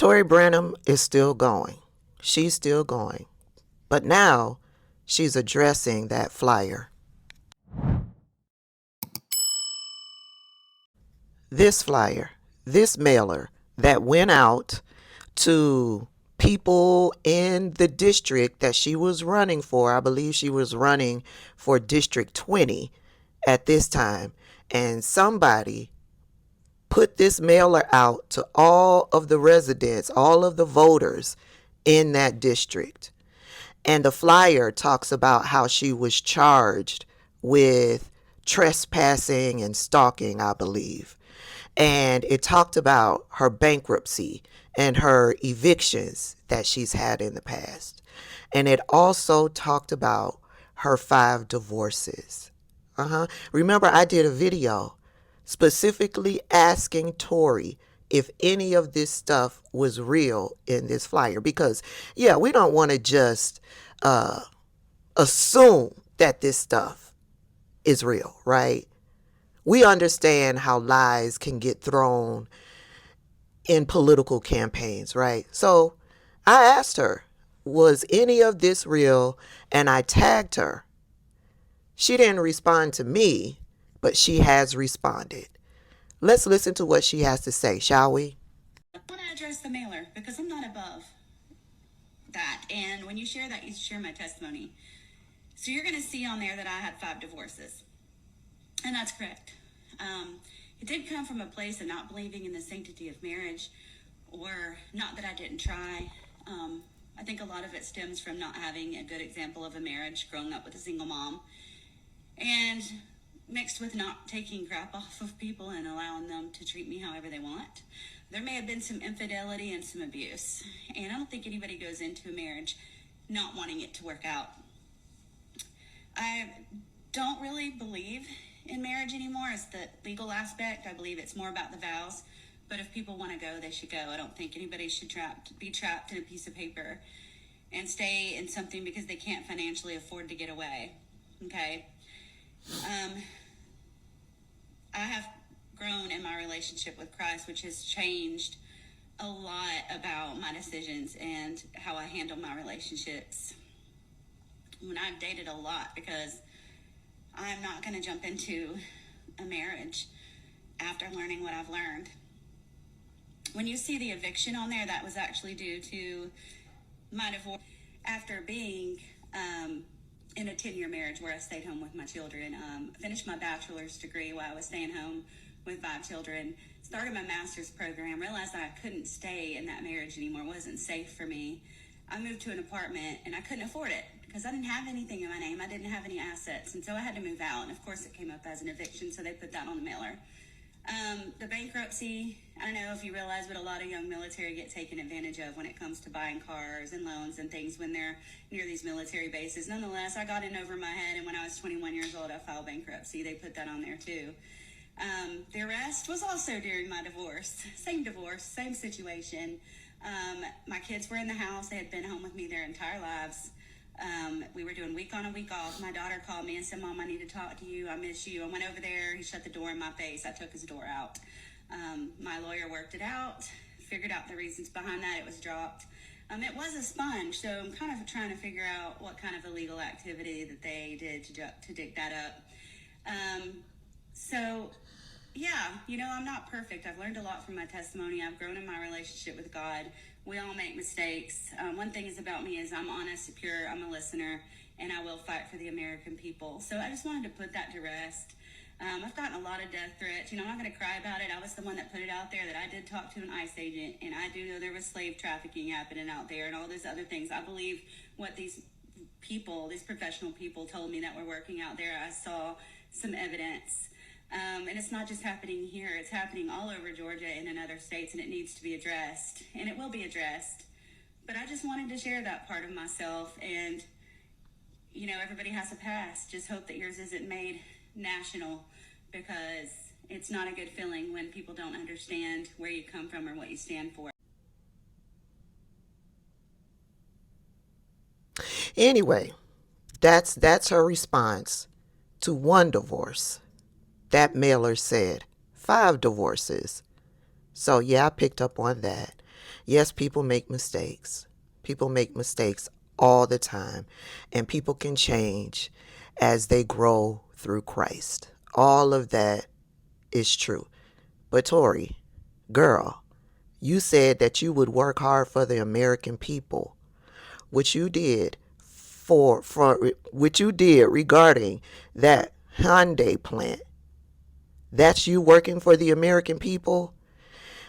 Tori Brennham is still going. She's still going. But now she's addressing that flyer. This flyer, this mailer that went out to people in the district that she was running for. I believe she was running for District 20 at this time. And somebody put this mailer out to all of the residents, all of the voters in that district. And the flyer talks about how she was charged with trespassing and stalking, I believe. And it talked about her bankruptcy and her evictions that she's had in the past. And it also talked about her 5 divorces. Remember, I did a video specifically asking Tori if any of this stuff was real in this flyer. Because, yeah, we don't want to just assume that this stuff is real, right? We understand how lies can get thrown in political campaigns, right? So I asked her, was any of this real? And I tagged her. She didn't respond to me, but she has responded. Let's listen to what she has to say, shall we? I want to address the mailer because I'm not above that. And when you share that, you share my testimony. So you're going to see on there that I had 5 divorces. And that's correct. It did come from a place of not believing in the sanctity of marriage, or not that I didn't try. I think a lot of it stems from not having a good example of a marriage, growing up with a single mom, and mixed with not taking crap off of people and allowing them to treat me however they want. There may have been some infidelity and some abuse, and I don't think anybody goes into a marriage not wanting it to work out. I don't really believe in marriage anymore. It's the legal aspect. I believe it's more about the vows. But if people want to go, they should go. I don't think anybody should be trapped in a piece of paper and stay in something because they can't financially afford to get away. Okay? I have grown in my relationship with Christ, which has changed a lot about my decisions and how I handle my relationships. When I've dated a lot, because I'm not going to jump into a marriage after learning what I've learned. When you see the eviction on there, that was actually due to my divorce after being in a 10-year marriage where I stayed home with my children. Finished my bachelor's degree while I was staying home with 5 children. Started my master's program. Realized that I couldn't stay in that marriage anymore. It wasn't safe for me. I moved to an apartment and I couldn't afford it because I didn't have anything in my name. I didn't have any assets. And so I had to move out. And of course it came up as an eviction. So they put that on the mailer. The bankruptcy, I don't know if you realize, but a lot of young military get taken advantage of when it comes to buying cars and loans and things when they're near these military bases. Nonetheless, I got in over my head, and when I was 21 years old, I filed bankruptcy. They put that on there too. The arrest was also during my divorce, same situation. My kids were in the house. They had been home with me their entire lives. We were doing week on and week off. My daughter called me and said, "Mom, I need to talk to you. I miss you." I went over there. He shut the door in my face. I took his door out. My lawyer worked it out, figured out the reasons behind that. It was dropped. It was a sponge, so I'm kind of trying to figure out what kind of illegal activity that they did to dig that up. So, yeah, I'm not perfect. I've learned a lot from my testimony. I've grown in my relationship with God. We all make mistakes. One thing is about me is I'm honest, pure, I'm a listener, and I will fight for the American people. So I just wanted to put that to rest. I've gotten a lot of death threats. I'm not going to cry about it. I was the one that put it out there that I did talk to an ICE agent, and I do know there was slave trafficking happening out there and all those other things. I believe what these professional people told me that were working out there. I saw some evidence. And it's not just happening here. It's happening all over Georgia and in other states, and it needs to be addressed. And it will be addressed. But I just wanted to share that part of myself. And, everybody has a past. Just hope that yours isn't made national, because it's not a good feeling when people don't understand where you come from or what you stand for. Anyway, that's her response to 1 divorce. That mailer said 5 divorces. So yeah, I picked up on that. Yes, people make mistakes. People make mistakes all the time, and people can change as they grow through Christ. All of that is true. But Tori, girl, you said that you would work hard for the American people, which you did for which you did regarding that Hyundai plant. That's you working for the American people?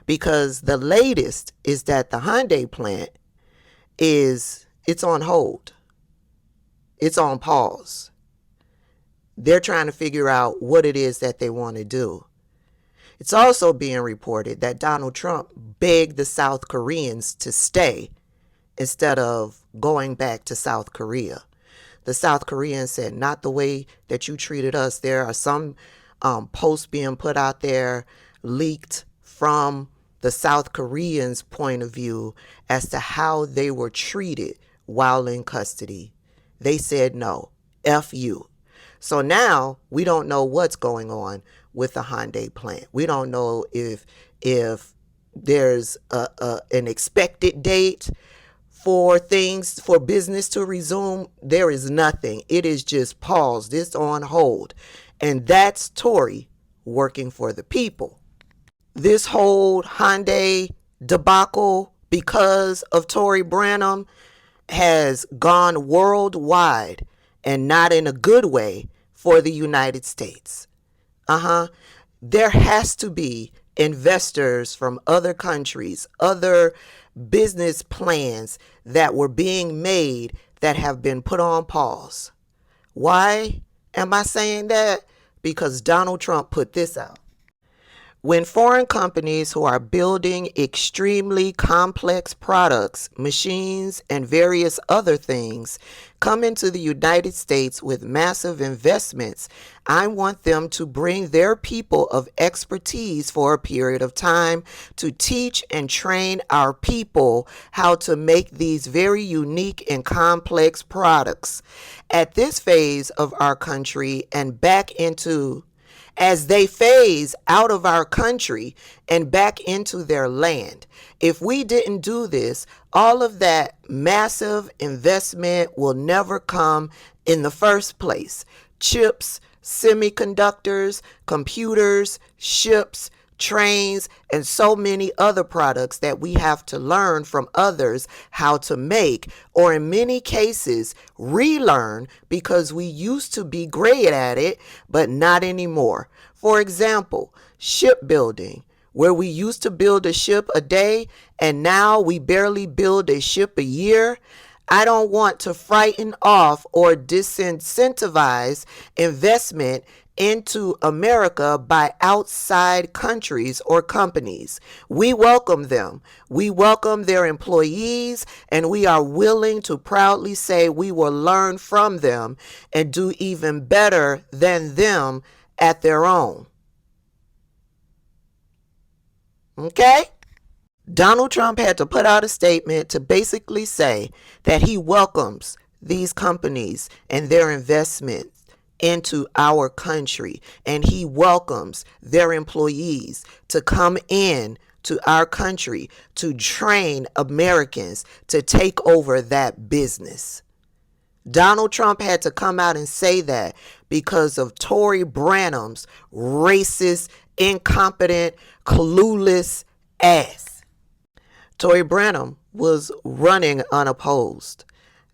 Because the latest is that the Hyundai plant it's on hold. It's on pause. They're trying to figure out what it is that they want to do. It's also being reported that Donald Trump begged the South Koreans to stay instead of going back to South Korea. The South Koreans said, not the way that you treated us. There are some posts being put out there, leaked from the South Koreans' point of view as to how they were treated while in custody. They said, no, F you. So now we don't know what's going on with the Hyundai plant. We don't know if there's an expected date for business to resume. There is nothing. It is just paused. It's on hold. And that's Tori working for the people. This whole Hyundai debacle, because of Tori Brennham, has gone worldwide, and not in a good way for the United States. There has to be investors from other countries, other business plans that were being made that have been put on pause. Why am I saying that? Because Donald Trump put this out. When foreign companies who are building extremely complex products, machines, and various other things come into the United States with massive investments, I want them to bring their people of expertise for a period of time to teach and train our people how to make these very unique and complex products. At this phase of our country and back into as they phase out of our country and back into their land. If we didn't do this, all of that massive investment will never come in the first place. Chips, semiconductors, computers, ships, trains, and so many other products that we have to learn from others how to make, or in many cases, relearn because we used to be great at it, but not anymore. For example, shipbuilding, where we used to build a ship a day and now we barely build a ship a year. I don't want to frighten off or disincentivize investment into America by outside countries or companies. We welcome them. We welcome their employees, and we are willing to proudly say we will learn from them and do even better than them at their own. Okay? Donald Trump had to put out a statement to basically say that he welcomes these companies and their investments into our country, and he welcomes their employees to come in to our country to train Americans to take over that business. Donald Trump had to come out and say that because of Tori Brennham's racist, incompetent, clueless ass. Tori Brennham was running unopposed.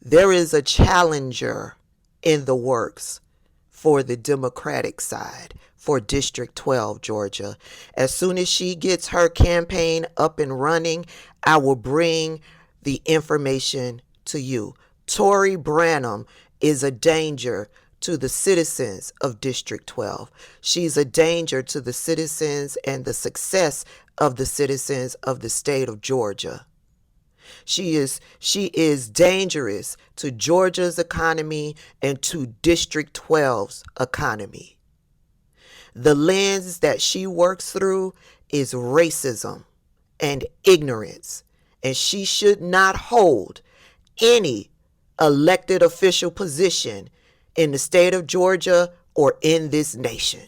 There is a challenger in the works for the Democratic side, for District 12, Georgia. As soon as she gets her campaign up and running, I will bring the information to you. Tori Brennham is a danger to the citizens of District 12. She's a danger to the citizens and the success of the citizens of the state of Georgia. She is dangerous to Georgia's economy and to District 12's economy. The lens that she works through is racism and ignorance, and she should not hold any elected official position in the state of Georgia or in this nation.